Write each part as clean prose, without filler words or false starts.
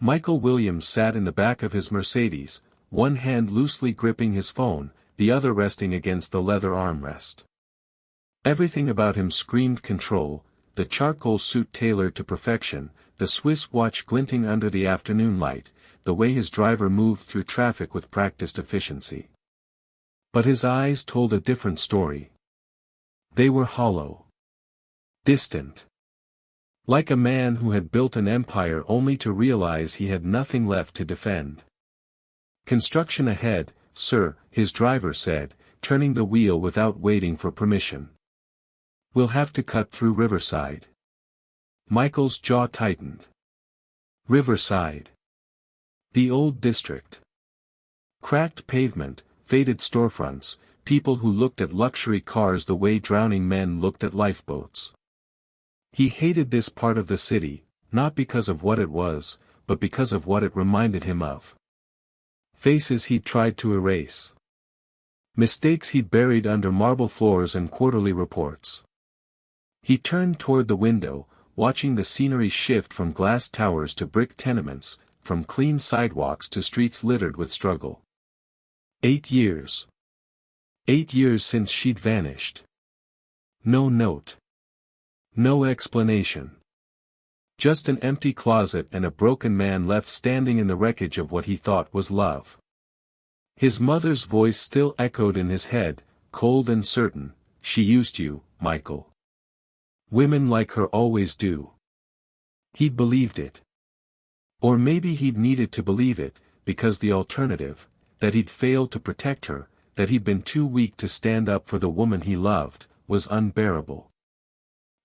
Michael Williams sat in the back of his Mercedes, one hand loosely gripping his phone, the other resting against the leather armrest. Everything about him screamed control, the charcoal suit tailored to perfection, the Swiss watch glinting under the afternoon light, the way his driver moved through traffic with practiced efficiency. But his eyes told a different story. They were hollow. Distant. Like a man who had built an empire only to realize he had nothing left to defend. "Construction ahead, sir," his driver said, turning the wheel without waiting for permission. "We'll have to cut through Riverside." Michael's jaw tightened. Riverside. The old district. Cracked pavement, faded storefronts, people who looked at luxury cars the way drowning men looked at lifeboats. He hated this part of the city, not because of what it was, but because of what it reminded him of. Faces he'd tried to erase. Mistakes he'd buried under marble floors and quarterly reports. He turned toward the window, watching the scenery shift from glass towers to brick tenements, from clean sidewalks to streets littered with struggle. 8 years. 8 years since she'd vanished. No note. No explanation. Just an empty closet and a broken man left standing in the wreckage of what he thought was love. His mother's voice still echoed in his head, cold and certain, "She used you, Michael. Women like her always do." He'd believed it. Or maybe he'd needed to believe it, because the alternative, that he'd failed to protect her, that he'd been too weak to stand up for the woman he loved, was unbearable.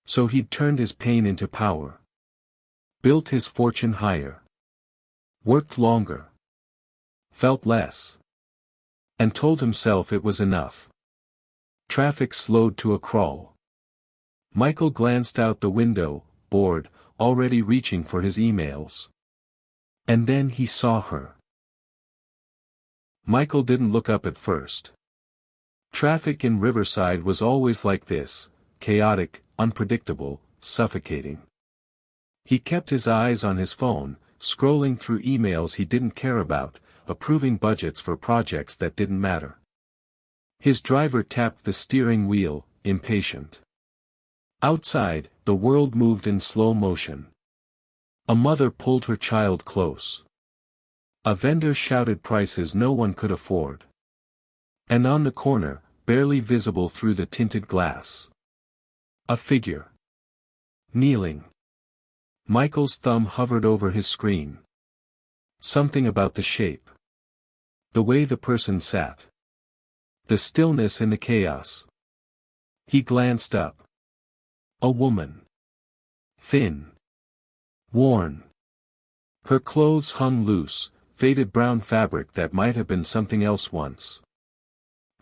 So he'd turned his pain into power. Built his fortune higher. Worked longer. Felt less. And told himself it was enough. Traffic slowed to a crawl. Michael glanced out the window, bored, already reaching for his emails. And then he saw her. Michael didn't look up at first. Traffic in Riverside was always like this, chaotic, unpredictable, suffocating. He kept his eyes on his phone, scrolling through emails he didn't care about, approving budgets for projects that didn't matter. His driver tapped the steering wheel, impatient. Outside, the world moved in slow motion. A mother pulled her child close. A vendor shouted prices no one could afford. And on the corner, barely visible through the tinted glass, a figure. Kneeling. Michael's thumb hovered over his screen. Something about the shape. The way the person sat. The stillness in the chaos. He glanced up. A woman. Thin. Worn. Her clothes hung loose, faded brown fabric that might have been something else once.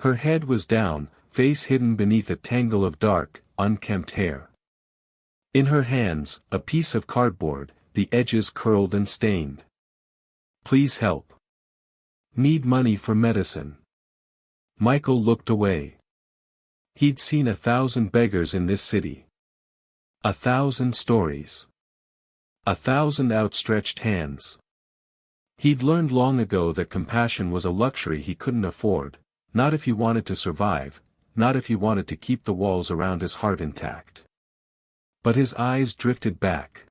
Her head was down, face hidden beneath a tangle of dark, unkempt hair. In her hands, a piece of cardboard, the edges curled and stained. "Please help. Need money for medicine." Michael looked away. He'd seen 1,000 beggars in this city. 1,000 stories. 1,000 outstretched hands. He'd learned long ago that compassion was a luxury he couldn't afford, not if he wanted to survive, not if he wanted to keep the walls around his heart intact. But his eyes drifted back.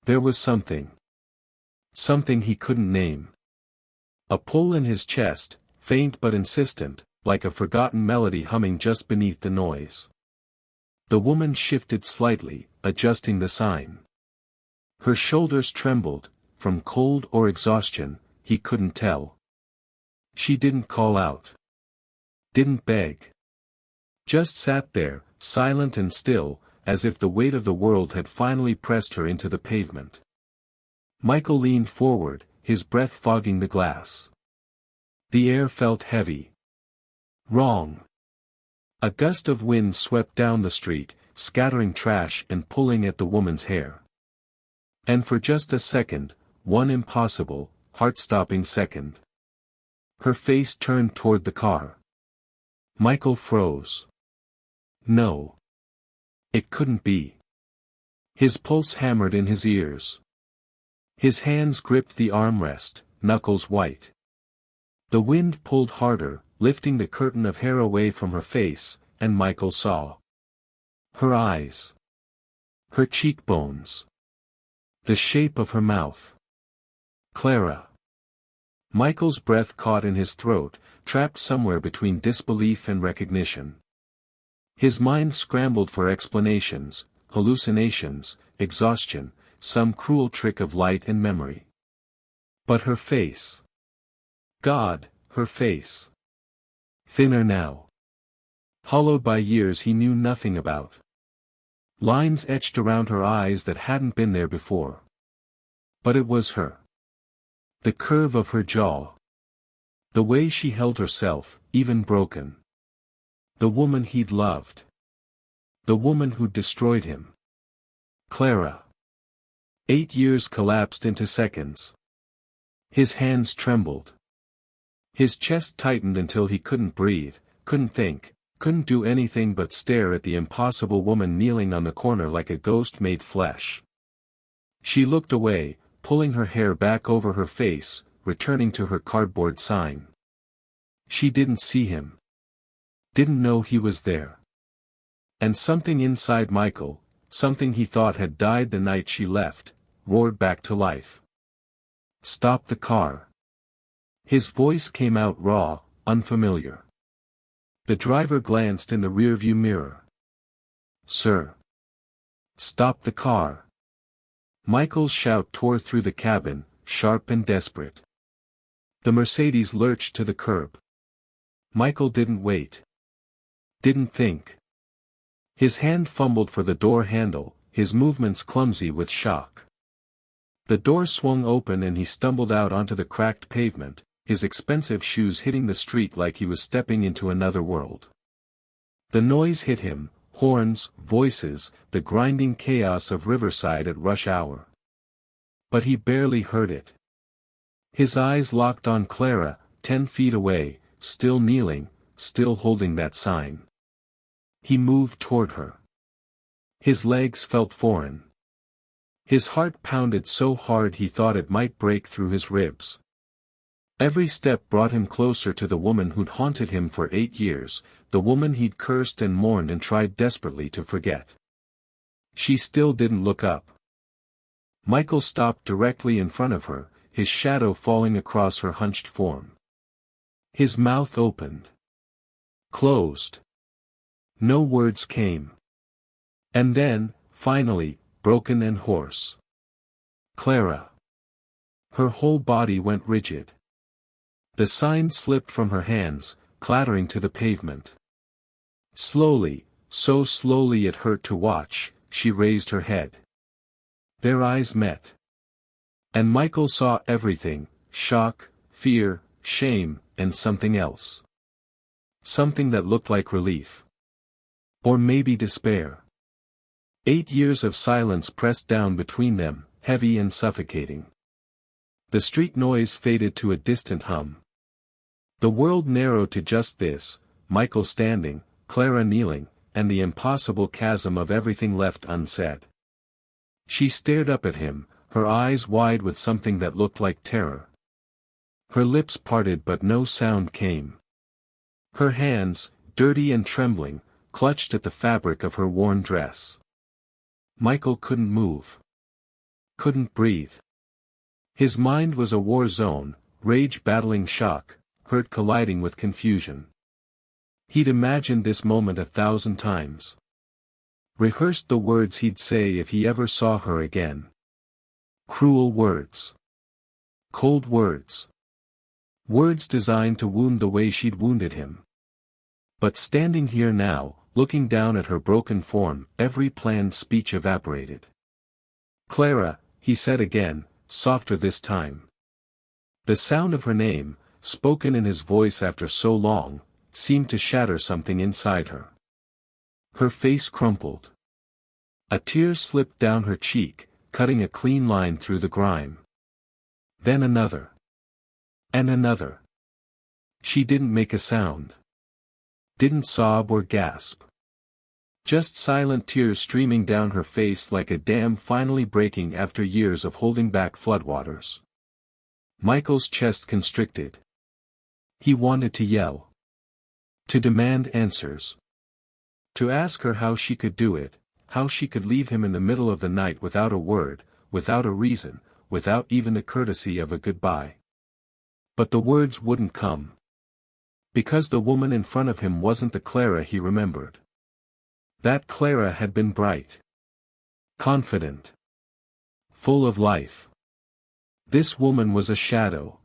There was something. Something he couldn't name. A pull in his chest, faint but insistent, like a forgotten melody humming just beneath the noise. The woman shifted slightly, adjusting the sign. Her shoulders trembled, from cold or exhaustion, he couldn't tell. She didn't call out. Didn't beg. Just sat there, silent and still, as if the weight of the world had finally pressed her into the pavement. Michael leaned forward, his breath fogging the glass. The air felt heavy. Wrong. A gust of wind swept down the street, scattering trash and pulling at the woman's hair. And for just a second, one impossible, heart-stopping second, her face turned toward the car. Michael froze. No. It couldn't be. His pulse hammered in his ears. His hands gripped the armrest, knuckles white. The wind pulled harder, lifting the curtain of hair away from her face, and Michael saw her eyes, her cheekbones, the shape of her mouth. Clara. Michael's breath caught in his throat, trapped somewhere between disbelief and recognition. His mind scrambled for explanations, hallucinations, exhaustion, some cruel trick of light and memory. But her face. God, her face. Thinner now. Hollowed by years he knew nothing about. Lines etched around her eyes that hadn't been there before. But it was her. The curve of her jaw. The way she held herself, even broken. The woman he'd loved. The woman who'd destroyed him. Clara. 8 years collapsed into seconds. His hands trembled. His chest tightened until he couldn't breathe, couldn't think, couldn't do anything but stare at the impossible woman kneeling on the corner like a ghost made flesh. She looked away, pulling her hair back over her face, returning to her cardboard sign. She didn't see him. Didn't know he was there. And something inside Michael, something he thought had died the night she left, roared back to life. Stop the car. His voice came out raw, unfamiliar. The driver glanced in the rearview mirror. Sir. Stop the car. Michael's shout tore through the cabin, sharp and desperate. The Mercedes lurched to the curb. Michael didn't wait. Didn't think. His hand fumbled for the door handle, his movements clumsy with shock. The door swung open and he stumbled out onto the cracked pavement, his expensive shoes hitting the street like he was stepping into another world. The noise hit him, horns, voices, the grinding chaos of Riverside at rush hour. But he barely heard it. His eyes locked on Clara, 10 feet away, still kneeling, still holding that sign. He moved toward her. His legs felt foreign. His heart pounded so hard he thought it might break through his ribs. Every step brought him closer to the woman who'd haunted him for 8 years, the woman he'd cursed and mourned and tried desperately to forget. She still didn't look up. Michael stopped directly in front of her, his shadow falling across her hunched form. His mouth opened. Closed. No words came. And then, finally, broken and hoarse. Clara. Her whole body went rigid. The sign slipped from her hands, clattering to the pavement. Slowly, so slowly it hurt to watch, she raised her head. Their eyes met. And Michael saw everything, shock, fear, shame, and something else. Something that looked like relief. Or maybe despair. 8 years of silence pressed down between them, heavy and suffocating. The street noise faded to a distant hum. The world narrowed to just this, Michael standing, Clara kneeling, and the impossible chasm of everything left unsaid. She stared up at him, her eyes wide with something that looked like terror. Her lips parted but no sound came. Her hands, dirty and trembling, clutched at the fabric of her worn dress. Michael couldn't move. Couldn't breathe. His mind was a war zone, rage battling shock, hurt colliding with confusion. He'd imagined this moment 1,000 times. Rehearsed the words he'd say if he ever saw her again. Cruel words. Cold words. Words designed to wound the way she'd wounded him. But standing here now, looking down at her broken form, every planned speech evaporated. Clara, he said again, softer this time. The sound of her name, spoken in his voice after so long, seemed to shatter something inside her. Her face crumpled. A tear slipped down her cheek, cutting a clean line through the grime. Then another. And another. She didn't make a sound. Didn't sob or gasp. Just silent tears streaming down her face like a dam finally breaking after years of holding back floodwaters. Michael's chest constricted. He wanted to yell. To demand answers. To ask her how she could do it, how she could leave him in the middle of the night without a word, without a reason, without even the courtesy of a goodbye. But the words wouldn't come. Because the woman in front of him wasn't the Clara he remembered. That Clara had been bright. Confident. Full of life. This woman was a shadow.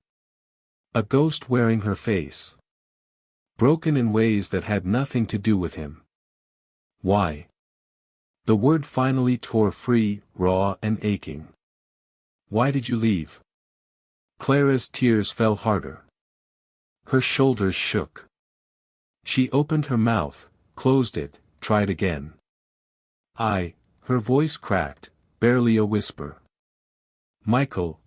A ghost wearing her face. Broken in ways that had nothing to do with him. Why? The word finally tore free, raw and aching. Why did you leave? Clara's tears fell harder. Her shoulders shook. She opened her mouth, closed it, tried again. Her voice cracked, barely a whisper. Michael,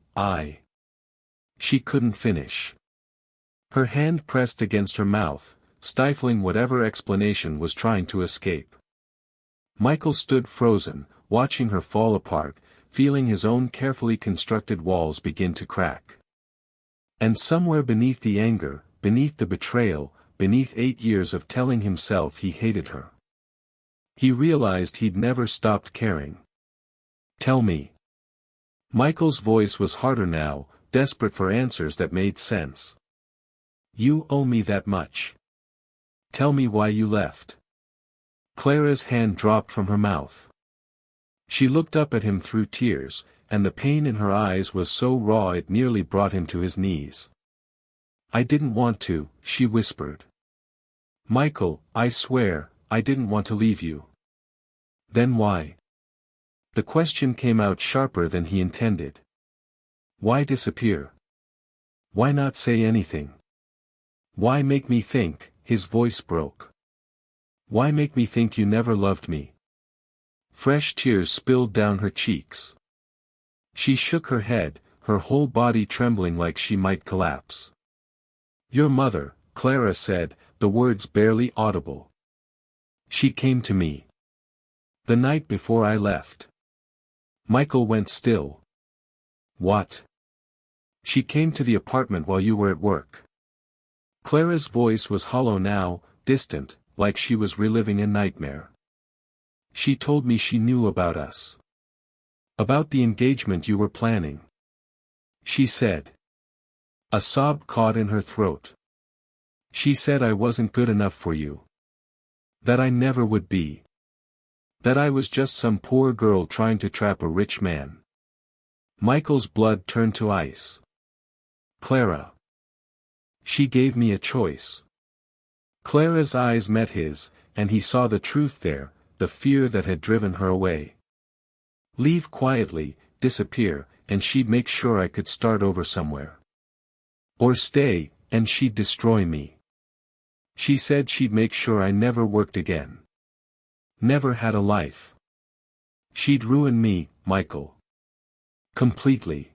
She couldn't finish. Her hand pressed against her mouth, stifling whatever explanation was trying to escape. Michael stood frozen, watching her fall apart, feeling his own carefully constructed walls begin to crack. And somewhere beneath the anger, beneath the betrayal, beneath 8 years of telling himself he hated her, he realized he'd never stopped caring. Tell me. Michael's voice was harder now, desperate for answers that made sense. You owe me that much. Tell me why you left. Clara's hand dropped from her mouth. She looked up at him through tears, and the pain in her eyes was so raw it nearly brought him to his knees. I didn't want to, she whispered. Michael, I swear, I didn't want to leave you. Then why? The question came out sharper than he intended. Why disappear? Why not say anything? Why make me think? His voice broke. Why make me think you never loved me? Fresh tears spilled down her cheeks. She shook her head, her whole body trembling like she might collapse. Your mother, Clara said, the words barely audible. She came to me. The night before I left. Michael went still. What? She came to the apartment while you were at work. Clara's voice was hollow now, distant, like she was reliving a nightmare. She told me she knew about us. About the engagement you were planning. She said. A sob caught in her throat. She said I wasn't good enough for you. That I never would be. That I was just some poor girl trying to trap a rich man. Michael's blood turned to ice. Clara. She gave me a choice. Clara's eyes met his, and he saw the truth there, the fear that had driven her away. Leave quietly, disappear, and she'd make sure I could start over somewhere. Or stay, and she'd destroy me. She said she'd make sure I never worked again. Never had a life. She'd ruin me, Michael. Completely.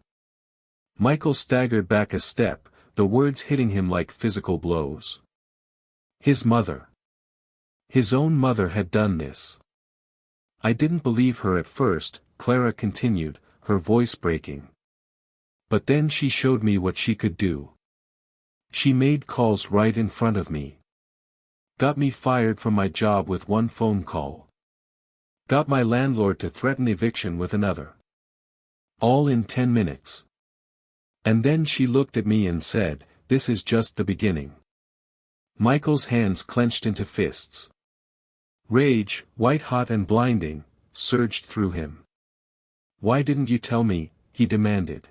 Michael staggered back a step, the words hitting him like physical blows. His mother. His own mother had done this. I didn't believe her at first, Clara continued, her voice breaking. But then she showed me what she could do. She made calls right in front of me. Got me fired from my job with one phone call. Got my landlord to threaten eviction with another. All in 10 minutes. And then she looked at me and said, this is just the beginning. Michael's hands clenched into fists. Rage, white-hot and blinding, surged through him. Why didn't you tell me? He demanded.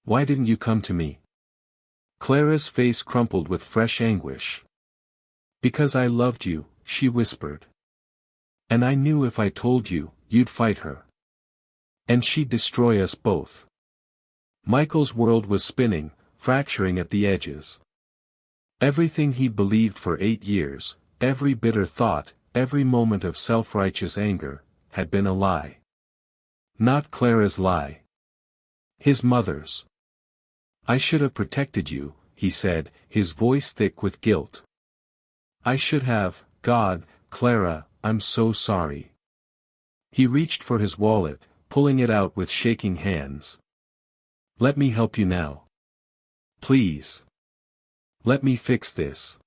Why didn't you come to me? Clara's face crumpled with fresh anguish. Because I loved you, she whispered. And I knew if I told you, you'd fight her. And she'd destroy us both. Michael's world was spinning, fracturing at the edges. Everything he believed for 8 years, every bitter thought, every moment of self-righteous anger, had been a lie. Not Clara's lie. His mother's. I should have protected you, he said, his voice thick with guilt. I should have, God, Clara, I'm so sorry. He reached for his wallet, pulling it out with shaking hands. Let me help you now. Please. Let me fix this.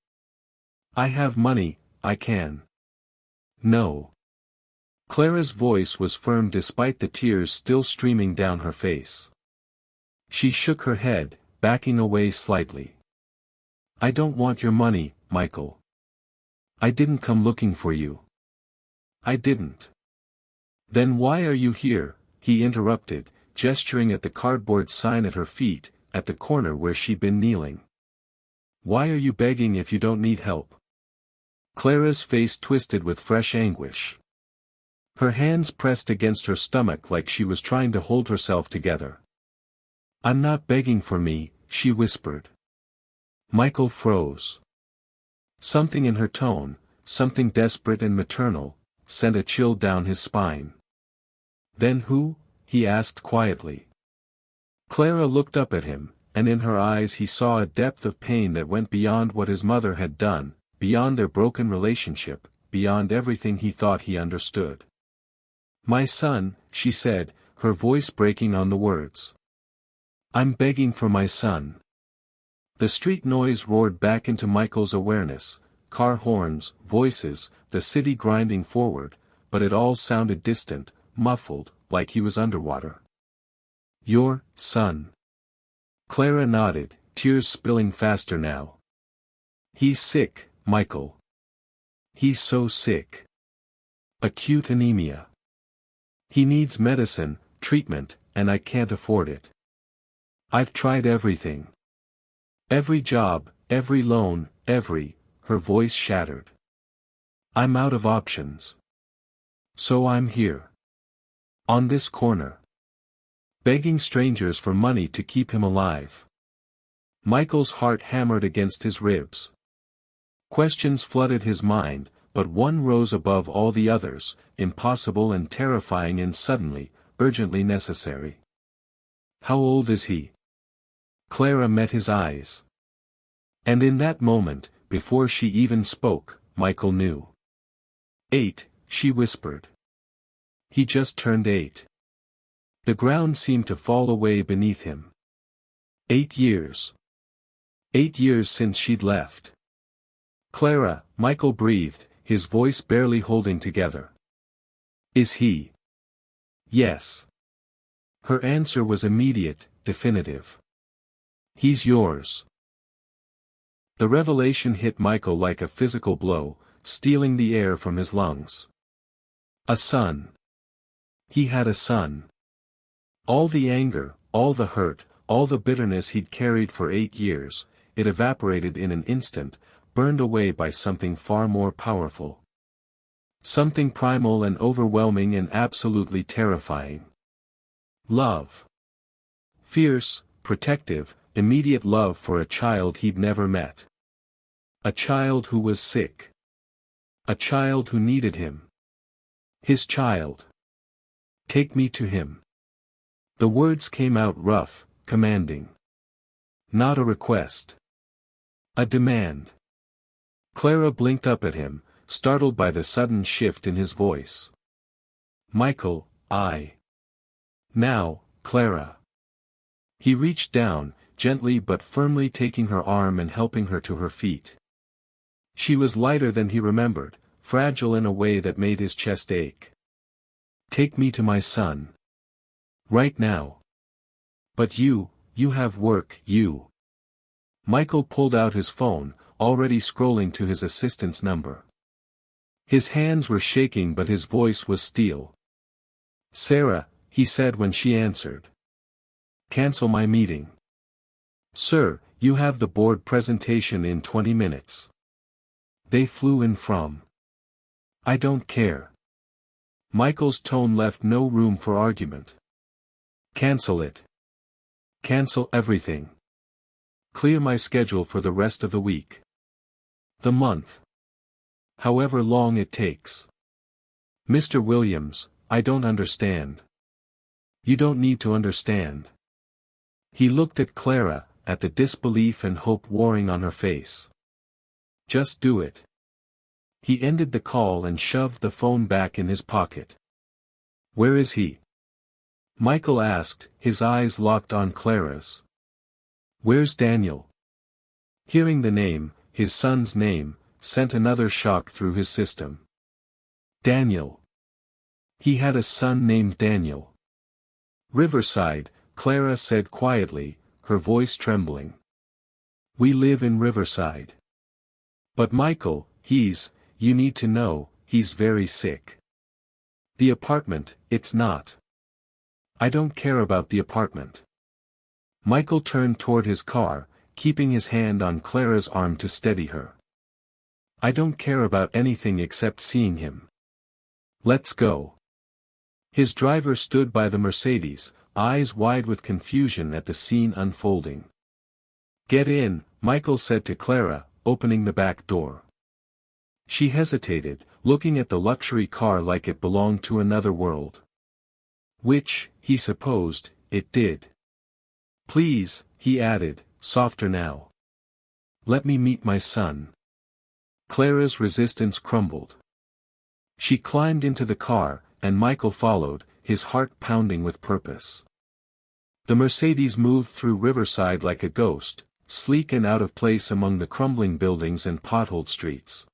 I have money, I can. No. Clara's voice was firm despite the tears still streaming down her face. She shook her head, backing away slightly. I don't want your money, Michael. I didn't come looking for you. I didn't. Then why are you here? He interrupted, gesturing at the cardboard sign at her feet, at the corner where she'd been kneeling. Why are you begging if you don't need help? Clara's face twisted with fresh anguish. Her hands pressed against her stomach like she was trying to hold herself together. I'm not begging for me, she whispered. Michael froze. Something in her tone, something desperate and maternal, sent a chill down his spine. Then who? He asked quietly. Clara looked up at him, and in her eyes he saw a depth of pain that went beyond what his mother had done, beyond their broken relationship, beyond everything he thought he understood. My son, she said, her voice breaking on the words. I'm begging for my son. The street noise roared back into Michael's awareness, car horns, voices, the city grinding forward, but it all sounded distant, muffled, like he was underwater. Your son. Clara nodded, tears spilling faster now. He's sick, Michael. He's so sick. Acute anemia. He needs medicine, treatment, and I can't afford it. I've tried everything. Every job, every loan, her voice shattered. I'm out of options. So I'm here. On this corner. Begging strangers for money to keep him alive. Michael's heart hammered against his ribs. Questions flooded his mind, but one rose above all the others, impossible and terrifying and suddenly, urgently necessary. How old is he? Clara met his eyes. And in that moment, before she even spoke, Michael knew. 8, she whispered. He just turned 8. The ground seemed to fall away beneath him. 8 years. 8 years since she'd left. Clara, Michael breathed, his voice barely holding together. Is he? Yes. Her answer was immediate, definitive. He's yours. The revelation hit Michael like a physical blow, stealing the air from his lungs. A son. He had a son. All the anger, all the hurt, all the bitterness he'd carried for 8 years, it evaporated in an instant, burned away by something far more powerful. Something primal and overwhelming and absolutely terrifying. Love. Fierce, protective, immediate love for a child he'd never met. A child who was sick. A child who needed him. His child. Take me to him. The words came out rough, commanding. Not a request. A demand. Clara blinked up at him, startled by the sudden shift in his voice. Michael, Now, Clara. He reached down, gently but firmly taking her arm and helping her to her feet. She was lighter than he remembered, fragile in a way that made his chest ache. Take me to my son. Right now. But you have work, you. Michael pulled out his phone, already scrolling to his assistant's number. His hands were shaking but his voice was steel. Sarah, he said when she answered. Cancel my meeting. Sir, you have the board presentation in 20 minutes. They flew in from. I don't care. Michael's tone left no room for argument. Cancel it. Cancel everything. Clear my schedule for the rest of the week. The month. However long it takes. Mr. Williams, I don't understand. You don't need to understand. He looked at Clara, at the disbelief and hope warring on her face. Just do it. He ended the call and shoved the phone back in his pocket. "Where is he?" Michael asked, his eyes locked on Clara's. "Where's Daniel?" Hearing the name, his son's name, sent another shock through his system. Daniel. He had a son named Daniel. "Riverside," Clara said quietly, her voice trembling. "We live in Riverside." "But Michael, you need to know, he's very sick." "The apartment, it's not." "I don't care about the apartment." Michael turned toward his car, keeping his hand on Clara's arm to steady her. "I don't care about anything except seeing him. Let's go." His driver stood by the Mercedes, eyes wide with confusion at the scene unfolding. "Get in," Michael said to Clara, opening the back door. She hesitated, looking at the luxury car like it belonged to another world. Which, he supposed, it did. "Please," he added, softer now. "Let me meet my son." Clara's resistance crumbled. She climbed into the car, and Michael followed, his heart pounding with purpose. The Mercedes moved through Riverside like a ghost, sleek and out of place among the crumbling buildings and potholed streets.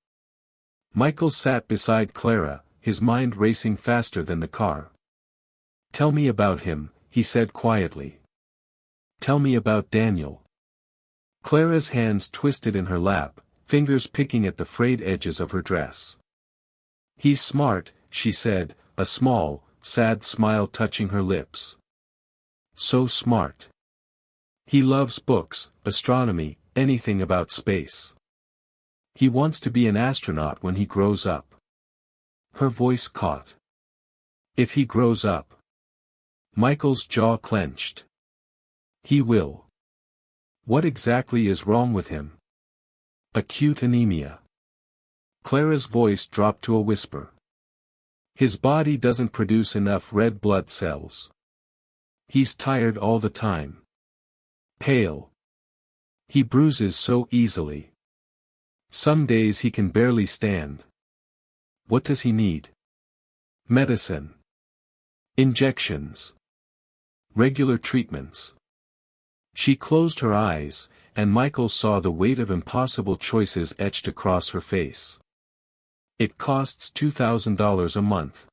Michael sat beside Clara, his mind racing faster than the car. "Tell me about him," he said quietly. "Tell me about Daniel." Clara's hands twisted in her lap, fingers picking at the frayed edges of her dress. "He's smart," she said, a small, sad smile touching her lips. "So smart. He loves books, astronomy, anything about space. He wants to be an astronaut when he grows up." Her voice caught. "If he grows up." Michael's jaw clenched. "He will." "What exactly is wrong with him?" "Acute anemia." Clara's voice dropped to a whisper. "His body doesn't produce enough red blood cells. He's tired all the time. Pale. He bruises so easily. Some days he can barely stand." "What does he need?" "Medicine. Injections. Regular treatments." She closed her eyes, and Michael saw the weight of impossible choices etched across her face. "It costs $2,000 a month.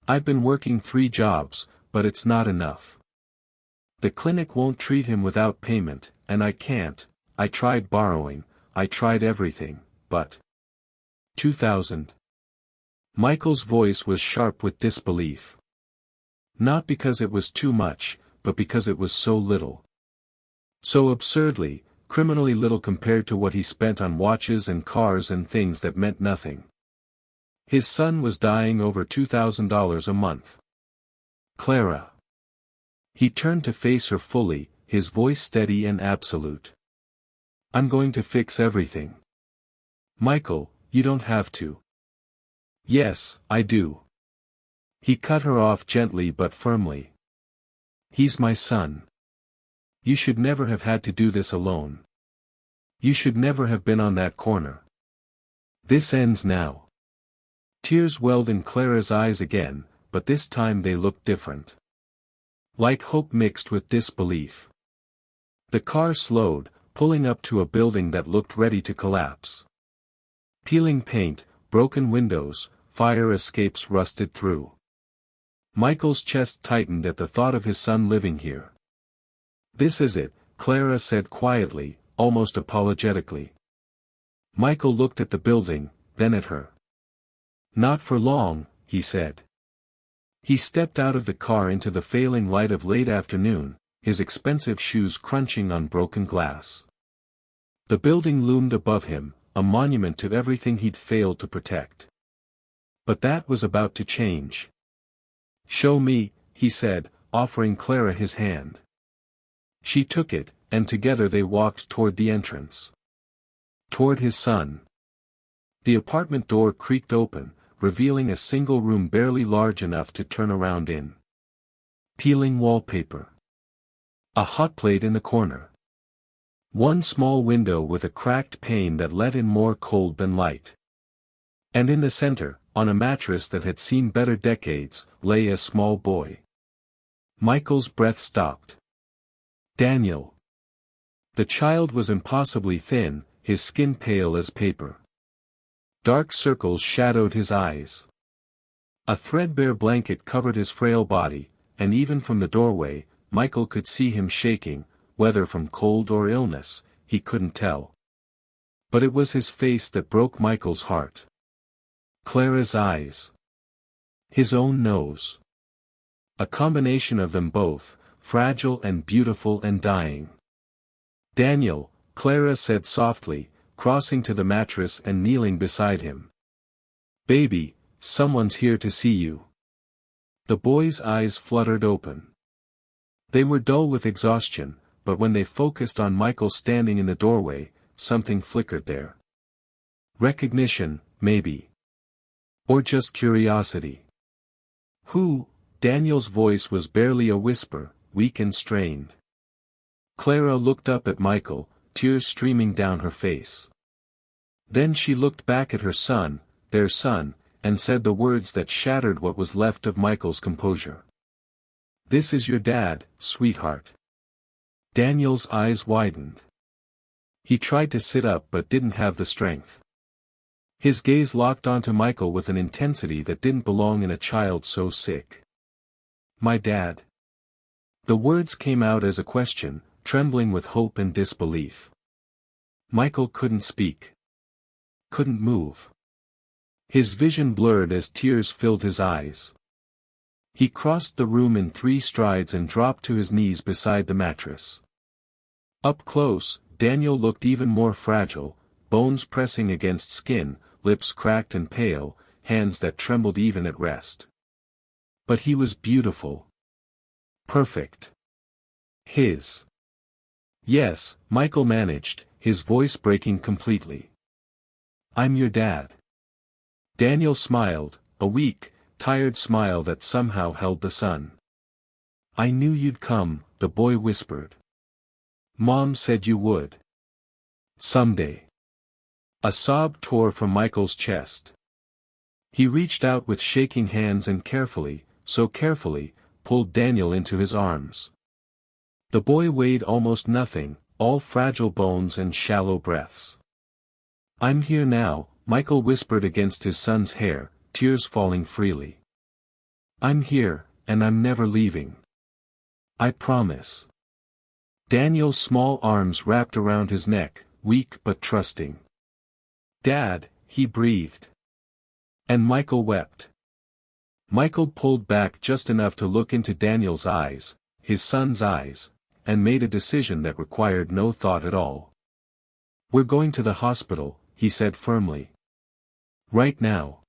I've been working 3 jobs, but it's not enough. The clinic won't treat him without payment, and I can't. I tried borrowing, I tried everything, but... 2,000. Michael's voice was sharp with disbelief. Not because it was too much, but because it was so little. So absurdly, criminally little compared to what he spent on watches and cars and things that meant nothing. His son was dying over $2,000 a month. "Clara." He turned to face her fully, his voice steady and absolute. "I'm going to fix everything." "Michael, you don't have to." "Yes, I do." He cut her off gently but firmly. "He's my son. You should never have had to do this alone. You should never have been on that corner. This ends now." Tears welled in Clara's eyes again, but this time they looked different. Like hope mixed with disbelief. The car slowed, pulling up to a building that looked ready to collapse. Peeling paint, broken windows, fire escapes rusted through. Michael's chest tightened at the thought of his son living here. "This is it," Clara said quietly, almost apologetically. Michael looked at the building, then at her. "Not for long," he said. He stepped out of the car into the failing light of late afternoon, his expensive shoes crunching on broken glass. The building loomed above him, a monument to everything he'd failed to protect. But that was about to change. "Show me," he said, offering Clara his hand. She took it, and together they walked toward the entrance. Toward his son. The apartment door creaked open, revealing a single room barely large enough to turn around in. Peeling wallpaper. A hot plate in the corner. One small window with a cracked pane that let in more cold than light. And in the center, on a mattress that had seen better decades, lay a small boy. Michael's breath stopped. Daniel. The child was impossibly thin, his skin pale as paper. Dark circles shadowed his eyes. A threadbare blanket covered his frail body, and even from the doorway, Michael could see him shaking, whether from cold or illness, he couldn't tell. But it was his face that broke Michael's heart. Clara's eyes. His own nose. A combination of them both, fragile and beautiful and dying. Daniel, Clara said softly, crossing to the mattress and kneeling beside him. Baby, someone's here to see you. The boy's eyes fluttered open. They were dull with exhaustion, but when they focused on Michael standing in the doorway, something flickered there. Recognition, maybe. Or just curiosity. Who? Daniel's voice was barely a whisper, weak and strained. Clara looked up at Michael, tears streaming down her face. Then she looked back at her son, their son, and said the words that shattered what was left of Michael's composure. This is your dad, sweetheart. Daniel's eyes widened. He tried to sit up but didn't have the strength. His gaze locked onto Michael with an intensity that didn't belong in a child so sick. My dad. The words came out as a question, trembling with hope and disbelief. Michael couldn't speak. Couldn't move. His vision blurred as tears filled his eyes. He crossed the room in 3 strides and dropped to his knees beside the mattress. Up close, Daniel looked even more fragile, bones pressing against skin, lips cracked and pale, hands that trembled even at rest. But he was beautiful. Perfect. His. Yes, Michael managed, his voice breaking completely. I'm your dad. Daniel smiled, a weak, tired smile that somehow held the sun. I knew you'd come, the boy whispered. Mom said you would. Someday. A sob tore from Michael's chest. He reached out with shaking hands and carefully, so carefully, pulled Daniel into his arms. The boy weighed almost nothing, all fragile bones and shallow breaths. I'm here now, Michael whispered against his son's hair, tears falling freely. I'm here, and I'm never leaving. I promise. Daniel's small arms wrapped around his neck, weak but trusting. Dad, he breathed. And Michael wept. Michael pulled back just enough to look into Daniel's eyes, his son's eyes, and made a decision that required no thought at all. We're going to the hospital, he said firmly. Right now.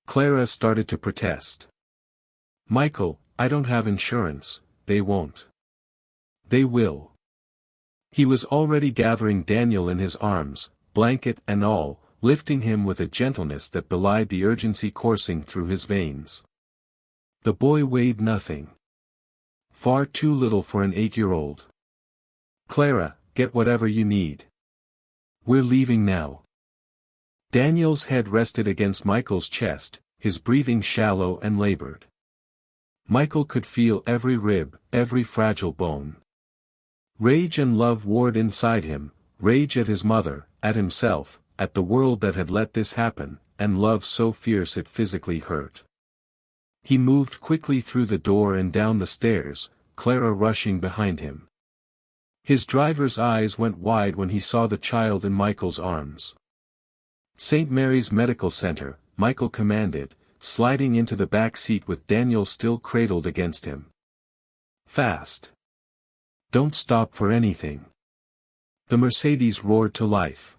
Clara started to protest. Michael, I don't have insurance, they won't. They will. He was already gathering Daniel in his arms, blanket and all, lifting him with a gentleness that belied the urgency coursing through his veins. The boy weighed nothing. Far too little for an 8-year-old. Clara, get whatever you need. We're leaving now. Daniel's head rested against Michael's chest, his breathing shallow and labored. Michael could feel every rib, every fragile bone. Rage and love warred inside him, rage at his mother, at himself, at the world that had let this happen, and love so fierce it physically hurt. He moved quickly through the door and down the stairs, Clara rushing behind him. His driver's eyes went wide when he saw the child in Michael's arms. St. Mary's Medical Center, Michael commanded, sliding into the back seat with Daniel still cradled against him. Fast. Don't stop for anything. The Mercedes roared to life.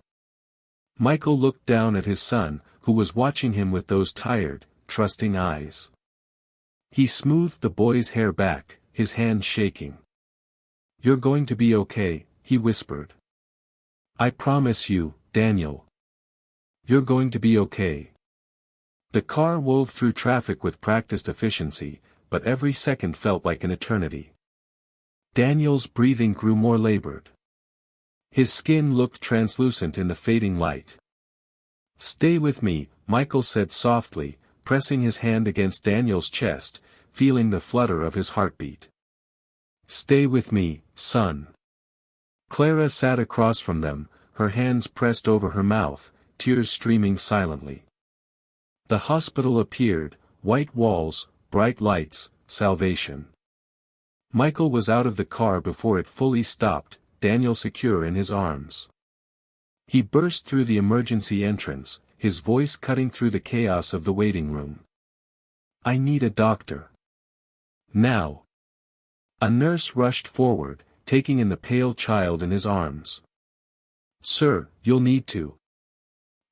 Michael looked down at his son, who was watching him with those tired, trusting eyes. He smoothed the boy's hair back, his hand shaking. You're going to be okay, he whispered. I promise you, Daniel. You're going to be okay. The car wove through traffic with practiced efficiency, but every second felt like an eternity. Daniel's breathing grew more labored. His skin looked translucent in the fading light. Stay with me, Michael said softly, pressing his hand against Daniel's chest, feeling the flutter of his heartbeat. "Stay with me, son." Clara sat across from them, her hands pressed over her mouth, tears streaming silently. The hospital appeared, white walls, bright lights, salvation. Michael was out of the car before it fully stopped, Daniel secure in his arms. He burst through the emergency entrance, his voice cutting through the chaos of the waiting room. "I need a doctor. Now." A nurse rushed forward, taking in the pale child in his arms. "Sir, you'll need to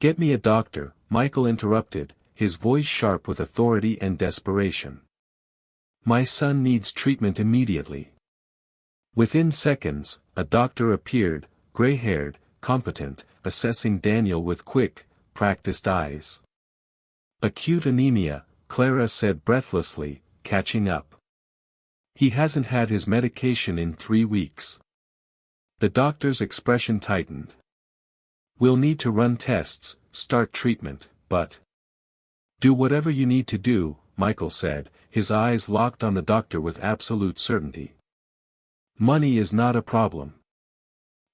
get me a doctor," Michael interrupted, his voice sharp with authority and desperation. "My son needs treatment immediately." Within seconds, a doctor appeared, gray-haired, competent, assessing Daniel with quick, practiced eyes. "Acute anemia," Clara said breathlessly, catching up. "He hasn't had his medication in 3 weeks." The doctor's expression tightened. "We'll need to run tests, start treatment, but—" "Do whatever you need to do," Michael said, his eyes locked on the doctor with absolute certainty. "Money is not a problem."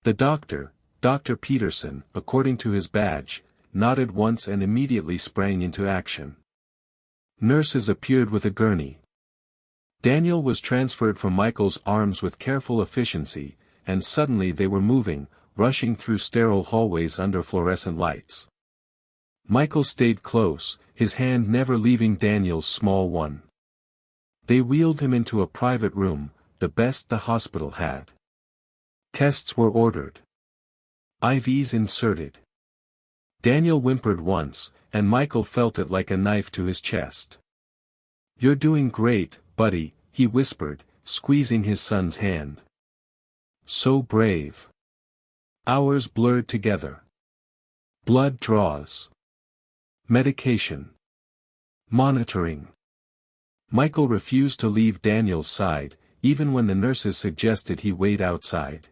The doctor, Dr. Peterson, according to his badge, nodded once and immediately sprang into action. Nurses appeared with a gurney. Daniel was transferred from Michael's arms with careful efficiency, and suddenly they were moving, rushing through sterile hallways under fluorescent lights. Michael stayed close, his hand never leaving Daniel's small one. They wheeled him into a private room, the best the hospital had. Tests were ordered. IVs inserted. Daniel whimpered once, and Michael felt it like a knife to his chest. "You're doing great, buddy," he whispered, squeezing his son's hand. "So brave." Hours blurred together. Blood draws. Medication. Monitoring. Michael refused to leave Daniel's side, even when the nurses suggested he wait outside.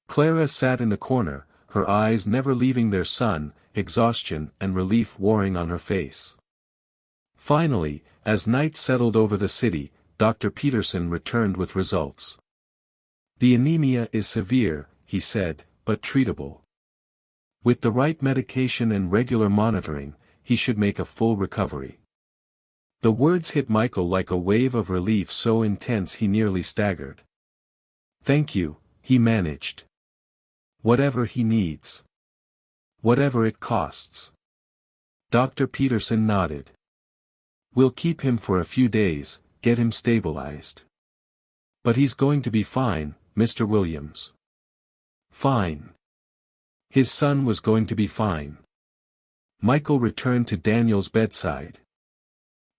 Clara sat in the corner, her eyes never leaving their son, exhaustion and relief warring on her face. Finally, as night settled over the city, Dr. Peterson returned with results. "The anemia is severe," he said, "but treatable. With the right medication and regular monitoring, he should make a full recovery." The words hit Michael like a wave of relief so intense he nearly staggered. "Thank you," he managed. "Whatever he needs. Whatever it costs." Dr. Peterson nodded. "We'll keep him for a few days, get him stabilized. But he's going to be fine, Mr. Williams." Fine. His son was going to be fine. Michael returned to Daniel's bedside.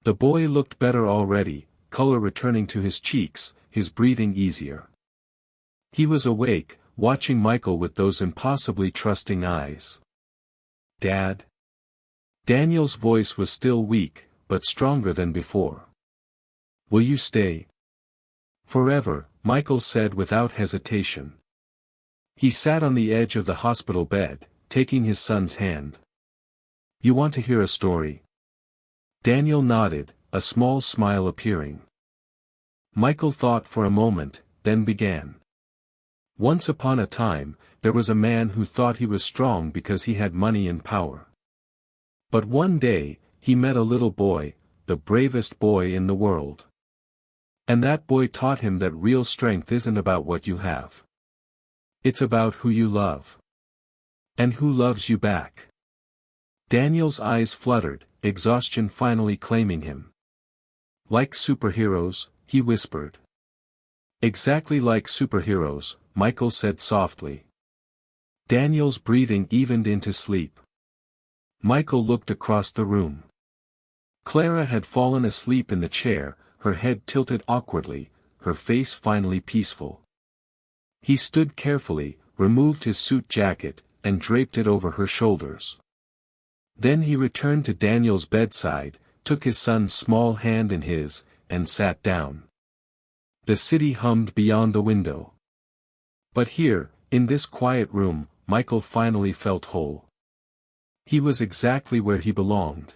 The boy looked better already, color returning to his cheeks, his breathing easier. He was awake, watching Michael with those impossibly trusting eyes. "Dad?" Daniel's voice was still weak, but stronger than before. "Will you stay?" "Forever," Michael said without hesitation. He sat on the edge of the hospital bed, taking his son's hand. "You want to hear a story?" Daniel nodded, a small smile appearing. Michael thought for a moment, then began. "Once upon a time, there was a man who thought he was strong because he had money and power. But one day, he met a little boy, the bravest boy in the world. And that boy taught him that real strength isn't about what you have. It's about who you love. And who loves you back." Daniel's eyes fluttered, exhaustion finally claiming him. "Like superheroes," he whispered. "Exactly like superheroes," Michael said softly. Daniel's breathing evened into sleep. Michael looked across the room. Clara had fallen asleep in the chair, her head tilted awkwardly, her face finally peaceful. He stood carefully, removed his suit jacket, and draped it over her shoulders. Then he returned to Daniel's bedside, took his son's small hand in his, and sat down. The city hummed beyond the window. But here, in this quiet room, Michael finally felt whole. He was exactly where he belonged.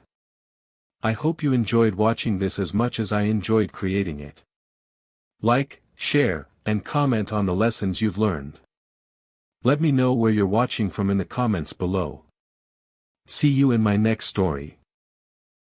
I hope you enjoyed watching this as much as I enjoyed creating it. Like, share, and comment on the lessons you've learned. Let me know where you're watching from in the comments below. See you in my next story.